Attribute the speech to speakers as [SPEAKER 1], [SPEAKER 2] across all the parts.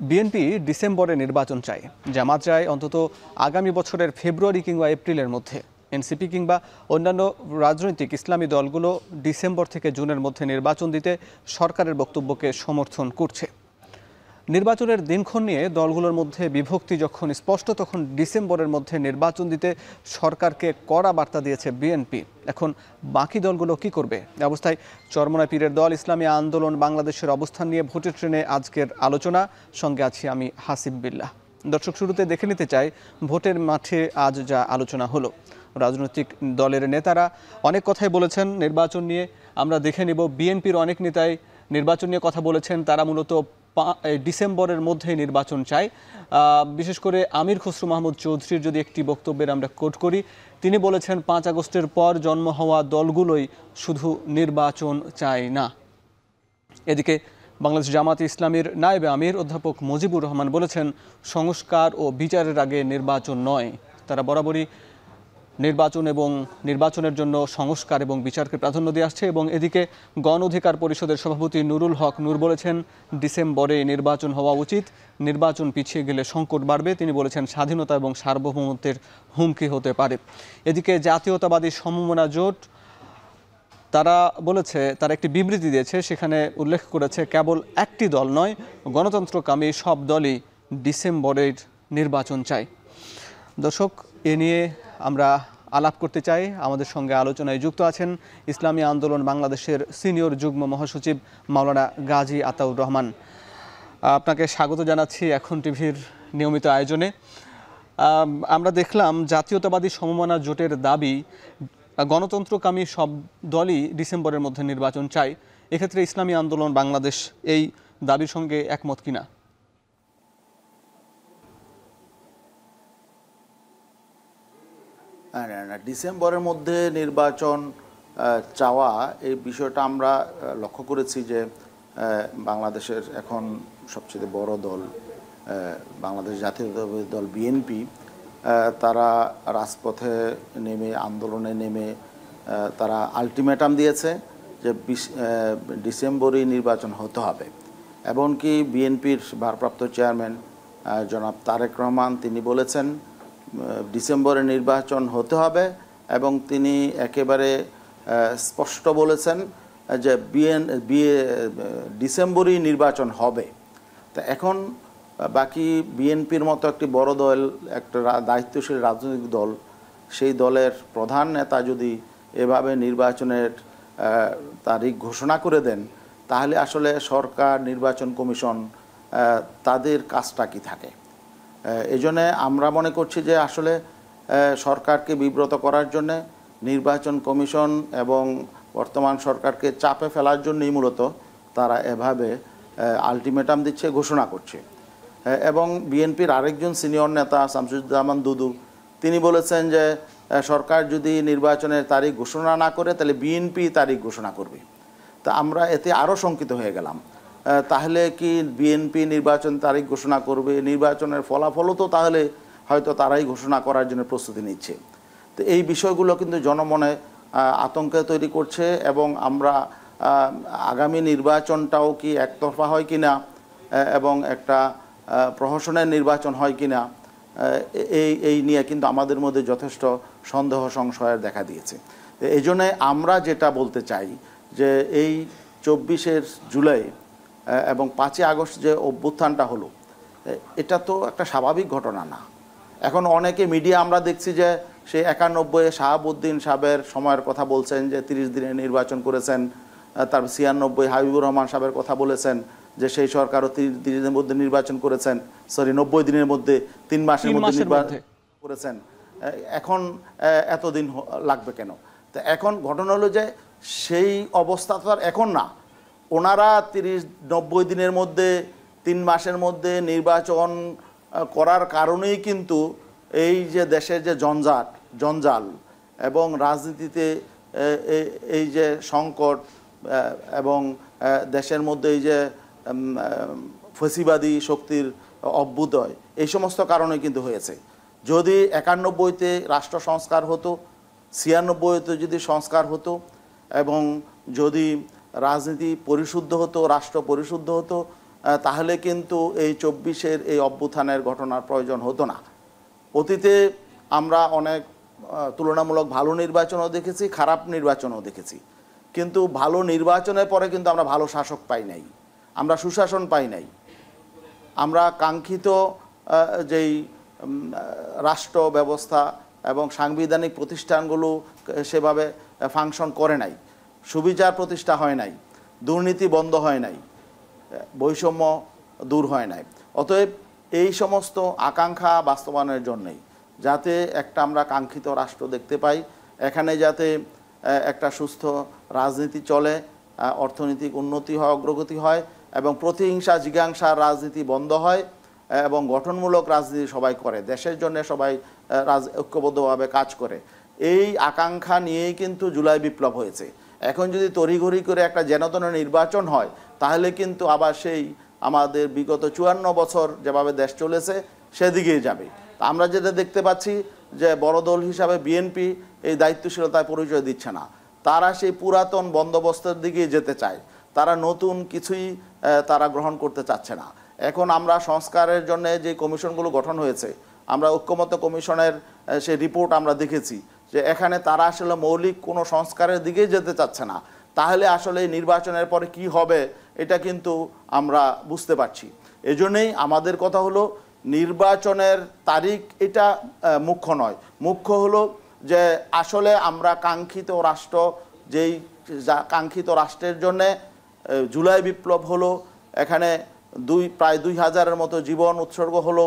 [SPEAKER 1] BNP ডিসেম্বরে নির্বাচন চায়, জামাত চায় অন্তত আগামী বছরের ফেব্রুয়ারি কিংবা এপ্রিলের মধ্যে। এনসিপি কিংবা অন্যান্য রাজনৈতিক ইসলামী দলগুলো ডিসেম্বর থেকে জুনের মধ্যে নির্বাচন দিতে সরকারের বক্তব্যকে সমর্থন করছে। নির্বাচনের দিনক্ষণ নিয়ে দলগুলোর মধ্যে বিভক্তি যখন স্পষ্ট, তখন ডিসেম্বরের মধ্যে নির্বাচন দিতে সরকারকে কড়া বার্তা দিয়েছে বিএনপি। এখন বাকি দলগুলো কি করবে? অবস্থায় চরমনায় পীরের দল ইসলামী আন্দোলন বাংলাদেশের অবস্থান নিয়ে ভোটের ট্রেনে আজকের আলোচনা। সঙ্গে আছি আমি হাসিব বিল্লাহ। দর্শক, শুরুতে দেখে নিতে চাই ভোটের মাঠে আজ যা আলোচনা হলো। রাজনৈতিক দলের নেতারা অনেক কথাই বলেছেন নির্বাচন নিয়ে। আমরা দেখে নিব বিএনপির অনেক নেতাই নির্বাচন নিয়ে কথা বলেছেন। তারা মূলত ডিসেম্বরের মধ্যে নির্বাচন চায়। বিশেষ করে আমির খসরু মাহমুদ চৌধুরীর যদি একটি বক্তব্যের আমরা কোট করি, তিনি বলেছেন 5 আগস্টের পর জন্ম হওয়া দলগুলোই শুধু নির্বাচন চায় না। এদিকে বাংলাদেশ জামাত ইসলামীর নায়েবে আমির অধ্যাপক মুজিবুর রহমান বলেছেন সংস্কার ও বিচারের আগে নির্বাচন নয়। তারা বরাবরই নির্বাচন এবং নির্বাচনের জন্য সংস্কার এবং বিচারকে প্রাধান্য দিয়ে আসছে। এবং এদিকে গণ অধিকার পরিষদের সভাপতি নুরুল হক নূর বলেছেন ডিসেম্বরে নির্বাচন হওয়া উচিত, নির্বাচন পিছিয়ে গেলে সংকট বাড়বে। তিনি বলেছেন স্বাধীনতা এবং সার্বভৌমত্বের হুমকি হতে পারে। এদিকে জাতীয়তাবাদী সমমনা জোট তারা বলেছে, তারা একটি বিবৃতি দিয়েছে, সেখানে উল্লেখ করেছে কেবল একটি দল নয়, গণতন্ত্রকামী সব দলই ডিসেম্বরের নির্বাচন চায়। দর্শক, এ নিয়ে আমরা আলাপ করতে চাই। আমাদের সঙ্গে আলোচনায় যুক্ত আছেন ইসলামী আন্দোলন বাংলাদেশের সিনিয়র যুগ্ম মহাসচিব মাওলানা গাজী আতাউর রহমান। আপনাকে স্বাগত জানাচ্ছি এখন টিভির নিয়মিত আয়োজনে। আমরা দেখলাম জাতীয়তাবাদী সমমনা জোটের দাবি গণতন্ত্রকামী সব দলই ডিসেম্বরের মধ্যে নির্বাচন চায়। এক্ষেত্রে ইসলামী আন্দোলন বাংলাদেশ এই দাবির সঙ্গে একমত কিনা?
[SPEAKER 2] ডিসেম্বরের মধ্যে নির্বাচন চাওয়া এই বিষয়টা আমরা লক্ষ্য করেছি যে বাংলাদেশের এখন সবচেয়ে বড় দল বাংলাদেশ জাতীয়তাবাদী দল বিএনপি, তারা রাজপথে নেমে আন্দোলনে নেমে তারা আলটিমেটাম দিয়েছে যে ডিসেম্বরেই নির্বাচন হতে হবে। এমনকি বিএনপির ভারপ্রাপ্ত চেয়ারম্যান জনাব তারেক রহমান তিনি বলেছেন ডিসেম্বরে নির্বাচন হতে হবে এবং তিনি একেবারে স্পষ্ট বলেছেন যে ডিসেম্বরেই নির্বাচন হবে। তা এখন বাকি বিএনপির মতো একটি বড় দল, একটা দায়িত্বশীল রাজনৈতিক দল, সেই দলের প্রধান নেতা যদি এভাবে নির্বাচনের তারিখ ঘোষণা করে দেন, তাহলে আসলে সরকার, নির্বাচন কমিশন তাদের কাজটা কি থাকে? এই জন্যে আমরা মনে করছি যে আসলে সরকারকে বিব্রত করার জন্যে নির্বাচন কমিশন এবং বর্তমান সরকারকে চাপে ফেলার জন্যই মূলত তারা এভাবে আলটিমেটাম দিচ্ছে, ঘোষণা করছে। এবং বিএনপির আরেকজন সিনিয়র নেতা শামসুজ্জামান দুদু তিনি বলেছেন যে সরকার যদি নির্বাচনের তারিখ ঘোষণা না করে তাহলে বিএনপি তারিখ ঘোষণা করবে। তা আমরা এতে আরও শঙ্কিত হয়ে গেলাম। তাহলে কি বিএনপি নির্বাচন তারিখ ঘোষণা করবে? নির্বাচনের ফলাফলও তো তাহলে হয়তো তারাই ঘোষণা করার জন্য প্রস্তুতি নিচ্ছে। তো এই বিষয়গুলো কিন্তু জনমনে আতঙ্ক তৈরি করছে এবং আমরা আগামী নির্বাচনটাও কি একতরফা হয় কিনা এবং একটা প্রহসনের নির্বাচন হয় কিনা এই নিয়ে কিন্তু আমাদের মধ্যে যথেষ্ট সন্দেহ সংশয়ের দেখা দিয়েছে। এই জন্যে আমরা যেটা বলতে চাই যে এই 24 জুলাই এবং 5 আগস্ট যে অভ্যুত্থানটা হলো, এটা তো একটা স্বাভাবিক ঘটনা না। এখন অনেকে মিডিয়া আমরা দেখছি যে সে 91 শাহাবুদ্দিন সাহেবের সময়ের কথা বলছেন যে 30 দিনে নির্বাচন করেছেন, তারপর 96 হাবিবুর রহমান সাহেবের কথা বলেছেন যে সেই সরকারও 30 দিনের মধ্যে নির্বাচন করেছেন, 90 দিনের মধ্যে 3 মাসের মধ্যে নির্বাচন করেছেন। এখন এতদিন লাগবে কেন? তো এখন ঘটনা হলো যে সেই অবস্থা তো আর এখন না। ওনারা 90 দিনের মধ্যে 3 মাসের মধ্যে নির্বাচন করার কারণেই কিন্তু এই যে দেশের যে জঞ্জাল এবং রাজনীতিতে এই যে সংকট এবং দেশের মধ্যে এই যে ফ্যাসিবাদী শক্তির অভ্যুদয়, এই সমস্ত কারণে কিন্তু হয়েছে। যদি 91-তে রাষ্ট্র সংস্কার হতো, 96-তে যদি সংস্কার হতো এবং যদি রাজনীতি পরিশুদ্ধ হতো, রাষ্ট্র পরিশুদ্ধ হতো, তাহলে কিন্তু এই 24-এর এই অভ্যুত্থানের ঘটনার প্রয়োজন হতো না। অতীতে আমরা অনেক তুলনামূলক ভালো নির্বাচনও দেখেছি, খারাপ নির্বাচনও দেখেছি, কিন্তু ভালো নির্বাচনের পরে কিন্তু আমরা ভালো শাসক পাই নাই, আমরা সুশাসন পাই নাই। আমরা কাঙ্ক্ষিত যেই রাষ্ট্র ব্যবস্থা এবং সাংবিধানিক প্রতিষ্ঠানগুলো সেভাবে ফাংশন করে নাই, সুবিচার প্রতিষ্ঠা হয় নাই, দুর্নীতি বন্ধ হয় নাই, বৈষম্য দূর হয় নাই। অতএব এই সমস্ত আকাঙ্ক্ষা বাস্তবায়নের জন্যই, যাতে একটা আমরা কাঙ্ক্ষিত রাষ্ট্র দেখতে পাই, এখানে যাতে একটা সুস্থ রাজনীতি চলে, অর্থনৈতিক উন্নতি হয়, অগ্রগতি হয় এবং প্রতিহিংসা জিজ্ঞাসার রাজনীতি বন্ধ হয় এবং গঠনমূলক রাজনীতি সবাই করে, দেশের জন্য সবাই ঐক্যবদ্ধভাবে কাজ করে, এই আকাঙ্ক্ষা নিয়েই কিন্তু জুলাই বিপ্লব হয়েছে। এখন যদি তড়িঘড়ি করে একটা যেনতেন নির্বাচন হয়, তাহলে কিন্তু আবার সেই আমাদের বিগত 54 বছর যেভাবে দেশ চলেছে সেদিকেই যাবে। আমরা যেটা দেখতে পাচ্ছি যে বড় দল হিসাবে বিএনপি এই দায়িত্বশীলতায় পরিচয় দিচ্ছে না, তারা সেই পুরাতন বন্দোবস্তের দিকেই যেতে চায়, তারা নতুন কিছুই তারা গ্রহণ করতে চাচ্ছে না। এখন আমরা সংস্কারের জন্য যে কমিশনগুলো গঠন হয়েছে, আমরা ঐক্যমত্য কমিশনের সেই রিপোর্ট আমরা দেখেছি যে এখানে তারা আসলে মৌলিক কোনো সংস্কারের দিকেই যেতে চাচ্ছে না। তাহলে আসলে নির্বাচনের পরে কি হবে এটা কিন্তু আমরা বুঝতে পারছি। এজন্যই আমাদের কথা হলো নির্বাচনের তারিখ এটা মুখ্য নয়, মুখ্য হলো যে আসলে আমরা কাঙ্ক্ষিত রাষ্ট্র, যেই কাঙ্ক্ষিত রাষ্ট্রের জন্যে জুলাই বিপ্লব হলো, এখানে প্রায় 2000-এর মতো জীবন উৎসর্গ হলো,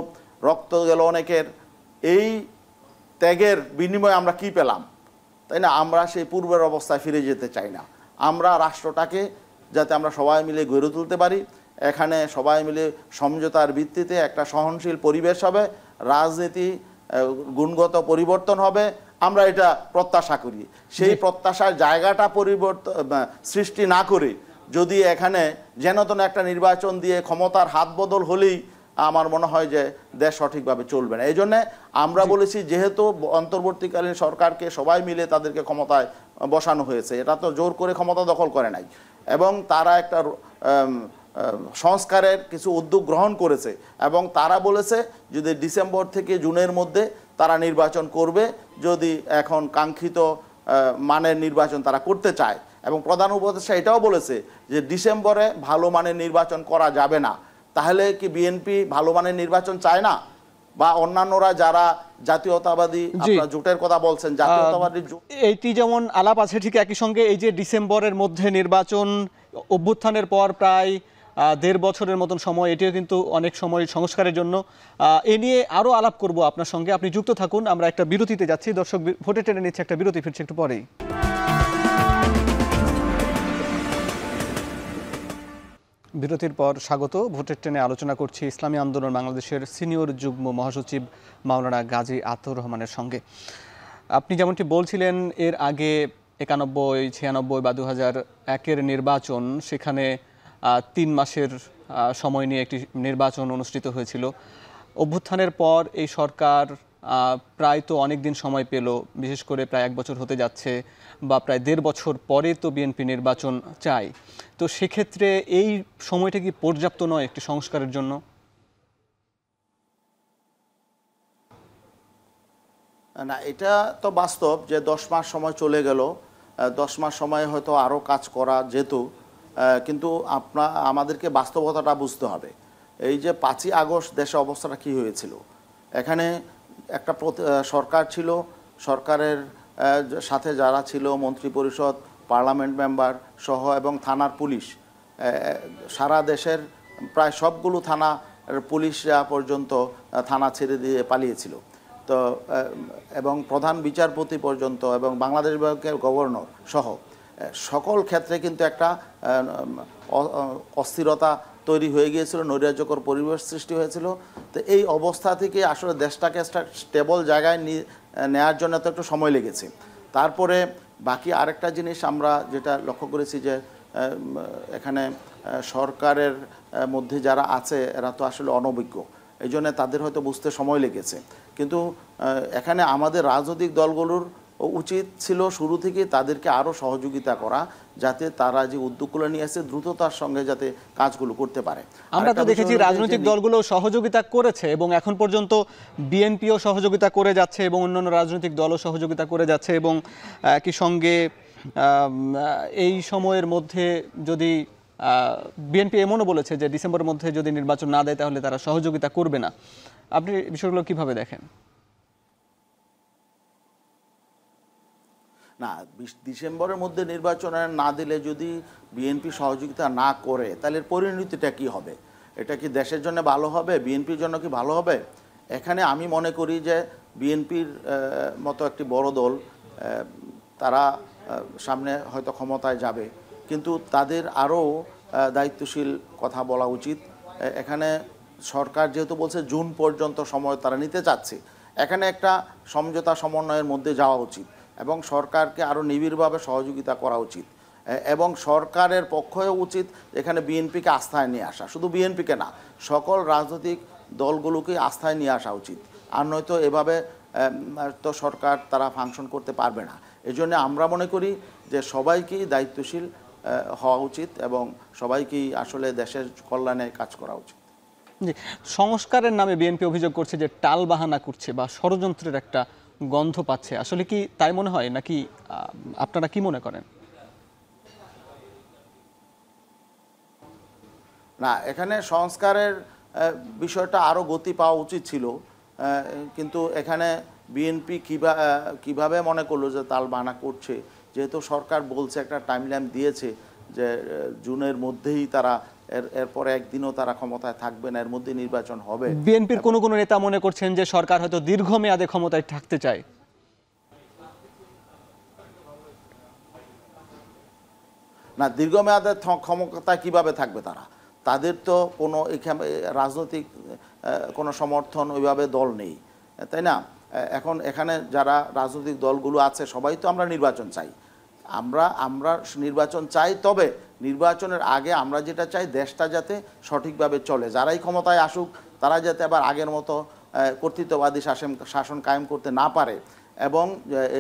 [SPEAKER 2] রক্ত গেল অনেকের, এই ত্যাগের বিনিময়ে আমরা কি পেলাম, তাই না? আমরা সেই পূর্বের অবস্থায় ফিরে যেতে চাই না। আমরা রাষ্ট্রটাকে যাতে আমরা সবাই মিলে গড়ে তুলতে পারি, এখানে সবাই মিলে সমঝোতার ভিত্তিতে একটা সহনশীল পরিবেশ হবে, রাজনীতি গুণগত পরিবর্তন হবে, আমরা এটা প্রত্যাশা করি। সেই প্রত্যাশার জায়গাটা সৃষ্টি না করে যদি এখানে যেনতেন একটা নির্বাচন দিয়ে ক্ষমতার হাত বদল হলেই আমার মনে হয় যে দেশ সঠিকভাবে চলবে না। এই জন্যে আমরা বলেছি, যেহেতু অন্তর্বর্তীকালীন সরকারকে সবাই মিলে তাদেরকে ক্ষমতায় বসানো হয়েছে, এটা তো জোর করে ক্ষমতা দখল করে নাই, এবং তারা একটা সংস্কারের কিছু উদ্যোগ গ্রহণ করেছে এবং তারা বলেছে যদি ডিসেম্বর থেকে জুনের মধ্যে তারা নির্বাচন করবে, যদি এখন কাঙ্ক্ষিত মানের নির্বাচন তারা করতে চায়। এবং প্রধান উপদেষ্টা এটাও বলেছে যে ডিসেম্বরে ভালো মানের নির্বাচন করা যাবে না। তাহলে কি বিএনপি ভালো মানের নির্বাচন চায় না? বা অন্যান্যরা যারা জাতীয়তাবাদী জোটের কথা বলছেন, জাতীয়তাবাদী
[SPEAKER 1] এইটি যেমন আলাপ আছে, ঠিক একই সঙ্গে এই যে ডিসেম্বরের মধ্যে নির্বাচন, অভ্যুত্থানের পর প্রায় 1.5 বছরের মতন সময়, এটিও কিন্তু অনেক সময় সংস্কারের জন্য। এ নিয়ে আরও আলাপ করব আপনার সঙ্গে, আপনি যুক্ত থাকুন। আমরা একটা বিরতিতে যাচ্ছি, দর্শক ভোটে টেনে নিচ্ছে একটা বিরতি, ফিরছে একটু পরেই। বিরতির পর স্বাগত। ভোটের ট্রেনে আলোচনা করছি ইসলামী আন্দোলন বাংলাদেশের সিনিয়র যুগ্ম মহাসচিব মাওলানা গাজী আতাউর রহমানের সঙ্গে। আপনি যেমনটি বলছিলেন, এর আগে 91, 96 বা 2001-এর নির্বাচন, সেখানে 3 মাসের সময় নিয়ে একটি নির্বাচন অনুষ্ঠিত হয়েছিল। অভ্যুত্থানের পর এই সরকার প্রায় তো অনেক দিন সময় পেল, বিশেষ করে প্রায় 1 বছর হতে যাচ্ছে, বা প্রায় 1.5 বছর পরে তো বিএনপি নির্বাচন চায়। তো সেক্ষেত্রে এই সময়টা কি পর্যাপ্ত নয় একটি সংস্কারের জন্য?
[SPEAKER 2] না, এটা তো বাস্তব যে 10 মাস সময় চলে গেল, 10 মাস সময় হয়তো আরও কাজ করা যেত, কিন্তু আমাদেরকে বাস্তবতাটা বুঝতে হবে। এই যে 5ই আগস্ট দেশে অবস্থাটা কী হয়েছিল, এখানে একটা সরকার ছিল, সরকারের সাথে যারা ছিল মন্ত্রিপরিষদ, পার্লামেন্ট মেম্বার সহ এবং থানার পুলিশ, সারা দেশের প্রায় সবগুলো থানার পুলিশরা পর্যন্ত থানা ছেড়ে দিয়ে পালিয়েছিল। তো এবং প্রধান বিচারপতি পর্যন্ত এবং বাংলাদেশ ব্যাংকের গভর্নর সহ সকল ক্ষেত্রে কিন্তু একটা অস্থিরতা তৈরি হয়ে গিয়েছিল, নৈরাজ্যকর পরিবেশ সৃষ্টি হয়েছিল। তো এই অবস্থা থেকে আসলে দেশটাকে একটা স্টেবল জায়গায় নেওয়ার জন্য তো একটু সময় লেগেছে। তারপরে বাকি আরেকটা জিনিস আমরা যেটা লক্ষ্য করেছি যে এখানে সরকারের মধ্যে যারা আছে এরা তো আসলে অনভিজ্ঞ, এই জন্য তাদের হয়তো বুঝতে সময় লেগেছে। কিন্তু এখানে আমাদের রাজনৈতিক দলগুলোর উচিত ছিল শুরু থেকে তাদেরকে আরও সহযোগিতা করা, যাতে তারা যে উদ্যোগগুলো নিয়ে আসছে দ্রুততার সঙ্গে যাতে কাজগুলো করতে পারে।
[SPEAKER 1] আমরা তো দেখেছি রাজনৈতিক দলগুলো সহযোগিতা করেছে এবং এখন পর্যন্ত বিএনপিও সহযোগিতা করে যাচ্ছে এবং অন্যান্য রাজনৈতিক দলও সহযোগিতা করে যাচ্ছে এবং একই সঙ্গে এই সময়ের মধ্যে যদি বিএনপি এমনও বলেছে যে ডিসেম্বরের মধ্যে যদি নির্বাচন না দেয় তাহলে তারা সহযোগিতা করবে না। আপনি বিষয়গুলো কিভাবে দেখেন?
[SPEAKER 2] না, ডিসেম্বরের মধ্যে নির্বাচন না দিলে যদি বিএনপি সহযোগিতা না করে তাহলে পরিণতিটা কি হবে? এটা কি দেশের জন্য ভালো হবে? বিএনপির জন্য কি ভালো হবে? এখানে আমি মনে করি যে বিএনপির মতো একটি বড় দল, তারা সামনে হয়তো ক্ষমতায় যাবে, কিন্তু তাদের আরও দায়িত্বশীল কথা বলা উচিত। এখানে সরকার যেহেতু বলছে জুন পর্যন্ত সময় তারা নিতে চাচ্ছে, এখানে একটা সমঝোতা সমন্বয়ের মধ্যে যাওয়া উচিত এবং সরকারকে আরও নিবিড়ভাবে সহযোগিতা করা উচিত এবং সরকারের পক্ষেও উচিত এখানে বিএনপিকে আস্থায় নিয়ে আসা, শুধু বিএনপিকে না, সকল রাজনৈতিক দলগুলোকে আস্থায় নিয়ে আসা উচিত। আর নয়তো এভাবে তো সরকার তারা ফাংশন করতে পারবে না। এজন্য আমরা মনে করি যে সবাইকেই দায়িত্বশীল হওয়া উচিত এবং সবাইকেই আসলে দেশের কল্যাণে কাজ করা উচিত।
[SPEAKER 1] জি, সংস্কারের নামে বিএনপি অভিযোগ করছে যে টালবাহানা করছে বা ষড়যন্ত্রের একটা গন্ধ পাচ্ছে, আসলে কি তাই মনে হয় নাকি আপনারা কি মনে করেন?
[SPEAKER 2] না, এখানে সংস্কারের বিষয়টা আরও গতি পাওয়া উচিত ছিল, কিন্তু এখানে বিএনপি কিভাবে মনে করলো যে তালবাহানা করছে, যেহেতু সরকার বলছে একটা টাইমলাইন দিয়েছে যে জুনের মধ্যেই তারা এরপরে একদিনও তারা ক্ষমতায় থাকবে না, এর মধ্যে নির্বাচন হবে।
[SPEAKER 1] বিএনপির কোনো কোনো নেতা মনে করছেন যে সরকার হয়তো দীর্ঘমেয়াদে ক্ষমতায় থাকতে চায়।
[SPEAKER 2] না, দীর্ঘমেয়াদে ক্ষমতায় কিভাবে থাকবে তারা? তাদের তো কোনো এখানে রাজনৈতিক কোনো সমর্থন ওইভাবে দল নেই, তাই না? এখন এখানে যারা রাজনৈতিক দলগুলো আছে সবাই তো আমরা নির্বাচন চাই, আমরা নির্বাচন চাই, তবে নির্বাচনের আগে আমরা যেটা চাই দেশটা যাতে সঠিকভাবে চলে, যারাই ক্ষমতায় আসুক তারা যাতে আবার আগের মতো কর্তৃত্ববাদী শাসন কায়েম করতে না পারে এবং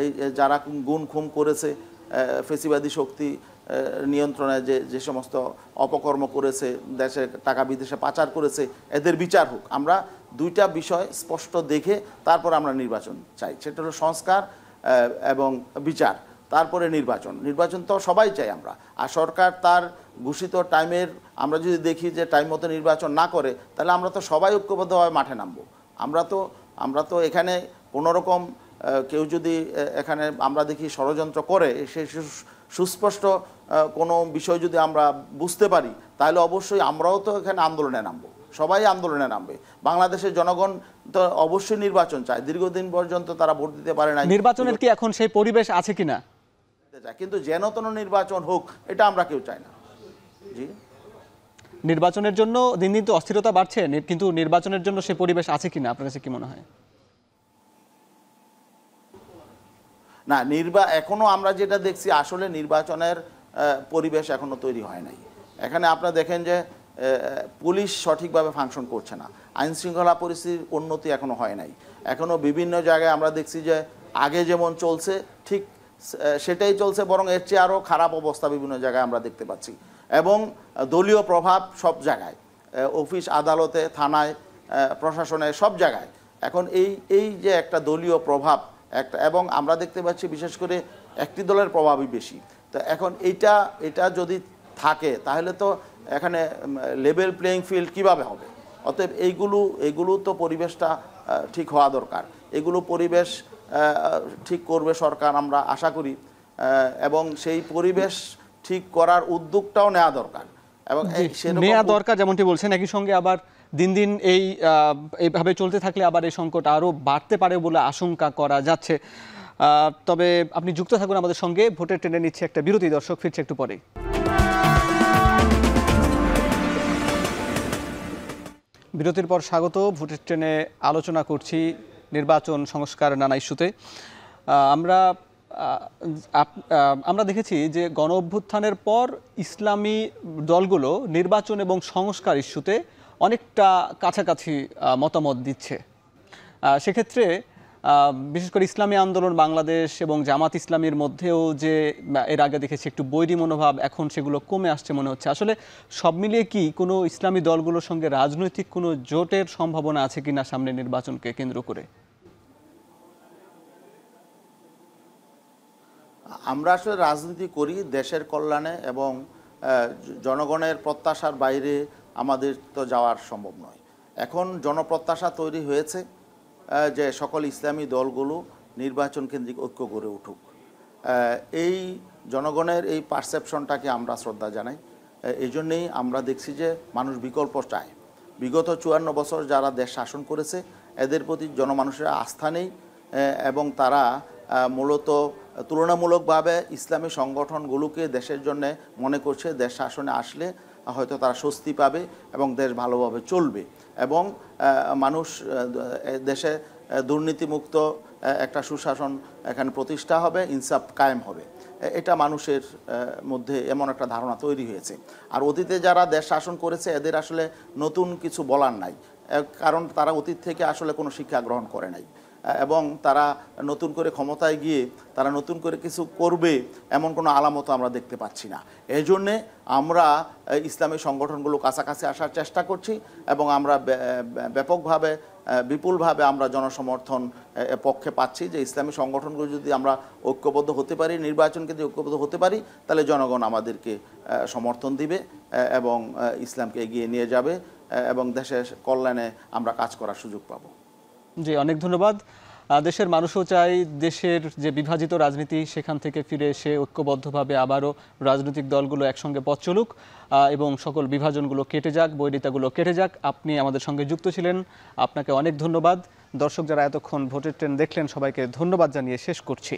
[SPEAKER 2] এই যারা গুম খুম করেছে, ফেসিবাদী শক্তি নিয়ন্ত্রণে যে সমস্ত অপকর্ম করেছে, দেশে টাকা বিদেশে পাচার করেছে, এদের বিচার হোক। আমরা দুইটা বিষয় স্পষ্ট দেখে তারপর আমরা নির্বাচন চাই, সেটা হলো সংস্কার এবং বিচার, তারপরে নির্বাচন তো সবাই চাই আমরা। আর সরকার তার ঘোষিত টাইমের আমরা যদি দেখি যে টাইম মতো নির্বাচন না করে, তাহলে আমরা তো সবাই ঐক্যবদ্ধভাবে মাঠে নামবো। আমরা তো এখানে কোনোরকম কেউ যদি এখানে আমরা দেখি ষড়যন্ত্র করে, সে সুস্পষ্ট কোনো বিষয় যদি আমরা বুঝতে পারি, তাহলে অবশ্যই আমরাও তো এখানে আন্দোলনে নামবো, সবাই আন্দোলনে নামবে। বাংলাদেশের জনগণ তো অবশ্যই নির্বাচন চায়, দীর্ঘদিন পর্যন্ত তারা ভোট দিতে পারে না।
[SPEAKER 1] নির্বাচনের কি এখন সেই পরিবেশ আছে কিনা?
[SPEAKER 2] কিন্তু যেন তেন নির্বাচন হোক, এটা আমরা কেউ চাই না। জি,
[SPEAKER 1] নির্বাচনের জন্য দিন দিন তো অস্থিরতা বাড়ছে, কিন্তু নির্বাচনের জন্য সেই পরিবেশ আছে কিনা আপনার কাছে কি মনে হয়?
[SPEAKER 2] না, এখনো আমরা যেটা দেখছি আসলে নির্বাচনের পরিবেশ এখনো তৈরি হয় নাই। এখানে আপনারা দেখেন যে পুলিশ সঠিকভাবে ফাংশন করছে না, আইন শৃঙ্খলা পরিস্থিতির উন্নতি এখনো হয় নাই। এখনো বিভিন্ন জায়গায় আমরা দেখছি যে আগে যেমন চলছে ঠিক সেটাই চলছে, বরং এর চেয়ে আরও খারাপ অবস্থা বিভিন্ন জায়গায় আমরা দেখতে পাচ্ছি এবং দলীয় প্রভাব সব জায়গায়, অফিস আদালতে, থানায়, প্রশাসনে, সব জায়গায় এখন এই যে একটা দলীয় প্রভাব একটা, এবং আমরা দেখতে পাচ্ছি বিশেষ করে একটি দলের প্রভাবই বেশি। তো এখন এটা যদি থাকে তাহলে তো এখানে লেভেল প্লেয়িং ফিল্ড কিভাবে হবে? অতএব এইগুলো তো পরিবেশটা ঠিক হওয়া দরকার। এগুলো পরিবেশ ঠিক করবে সরকার, আমরা আশা করি, এবং সেই পরিবেশ ঠিক করার উদ্যোগটাও নেওয়া দরকার এবং
[SPEAKER 1] নেওয়া দরকার যেমনটি বলছেন। একই সঙ্গে আবার দিন দিন এইভাবে চলতে থাকলে আবার এই সংকট আরও বাড়তে পারে বলে আশঙ্কা করা যাচ্ছে। তবে আপনি যুক্ত থাকুন আমাদের সঙ্গে। ভোটের ট্রেনে নিচ্ছে একটা বিরতি, দর্শক ফিরছে একটু পরেই। বিরতির পর স্বাগত। ভোটের ট্রেনে আলোচনা করছি নির্বাচন সংস্কার নানা ইস্যুতে। আমরা দেখেছি যে গণ অভ্যুত্থানের পর ইসলামী দলগুলো নির্বাচন এবং সংস্কার ইস্যুতে অনেকটা কাছাকাছি মতামত দিচ্ছে। সেক্ষেত্রে বিশেষ করে ইসলামী আন্দোলন বাংলাদেশ এবং জামাত ইসলামীর মধ্যেও যে এর আগে দেখেছি একটু বৈরী মনোভাব, এখন সেগুলো কমে আসছে মনে হচ্ছে। আসলে সব মিলিয়ে কি কোনো ইসলামী দলগুলোর সঙ্গে রাজনৈতিক কোনো জোটের সম্ভাবনা আছে কিনা সামনে নির্বাচনকে কেন্দ্র করে?
[SPEAKER 2] আমরা আসলে রাজনীতি করি দেশের কল্যাণে এবং জনগণের প্রত্যাশার বাইরে আমাদের তো যাওয়ার সম্ভব নয়। এখন জনপ্রত্যাশা তৈরি হয়েছে যে সকল ইসলামী দলগুলো নির্বাচন কেন্দ্রিক ঐক্য গড়ে উঠুক। এই জনগণের এই পারসেপশনটাকে আমরা শ্রদ্ধা জানাই। এই জন্যেই আমরা দেখছি যে মানুষ বিকল্প চায়। বিগত 54 বছর যারা দেশ শাসন করেছে এদের প্রতি জনমানুষের আস্থা নেই এবং তারা মূলত তুলনামূলকভাবে ইসলামী সংগঠনগুলোকে দেশের জন্য মনে করছে দেশ শাসনে আসলে হয়তো তারা স্বস্তি পাবে এবং দেশ ভালোভাবে চলবে এবং মানুষ দেশে দুর্নীতিমুক্ত একটা সুশাসন এখানে প্রতিষ্ঠা হবে, ইনসাফ কায়েম হবে। এটা মানুষের মধ্যে এমন একটা ধারণা তৈরি হয়েছে। আর অতীতে যারা দেশ শাসন করেছে এদের আসলে নতুন কিছু বলার নাই, কারণ তারা অতীত থেকে আসলে কোনো শিক্ষা গ্রহণ করে নাই এবং তারা নতুন করে ক্ষমতায় গিয়ে তারা নতুন করে কিছু করবে এমন কোনো আলামত আমরা দেখতে পাচ্ছি না। এই জন্যে আমরা ইসলামী সংগঠনগুলো কাছাকাছি আসার চেষ্টা করছি এবং আমরা ব্যাপকভাবে বিপুলভাবে আমরা জনসমর্থন পক্ষে পাচ্ছি যে ইসলামী সংগঠনগুলো যদি আমরা ঐক্যবদ্ধ হতে পারি, নির্বাচনকে যদি ঐক্যবদ্ধ হতে পারি, তাহলে জনগণ আমাদেরকে সমর্থন দিবে এবং ইসলামকে এগিয়ে নিয়ে যাবে এবং দেশের কল্যাণে আমরা কাজ করার সুযোগ পাবো।
[SPEAKER 1] জি, অনেক ধন্যবাদ। দেশের মানুষও চাই দেশের যে বিভাজিত রাজনীতি সেখান থেকে ফিরে এসে ঐক্যবদ্ধভাবে আবারও রাজনৈতিক দলগুলো একসঙ্গে পথ চলুক এবং সকল বিভাজনগুলো কেটে যাক, বৈরিতাগুলো কেটে যাক। আপনি আমাদের সঙ্গে যুক্ত ছিলেন, আপনাকে অনেক ধন্যবাদ। দর্শক যারা এতক্ষণ ভোটের ট্রেন দেখলেন সবাইকে ধন্যবাদ জানিয়ে শেষ করছি।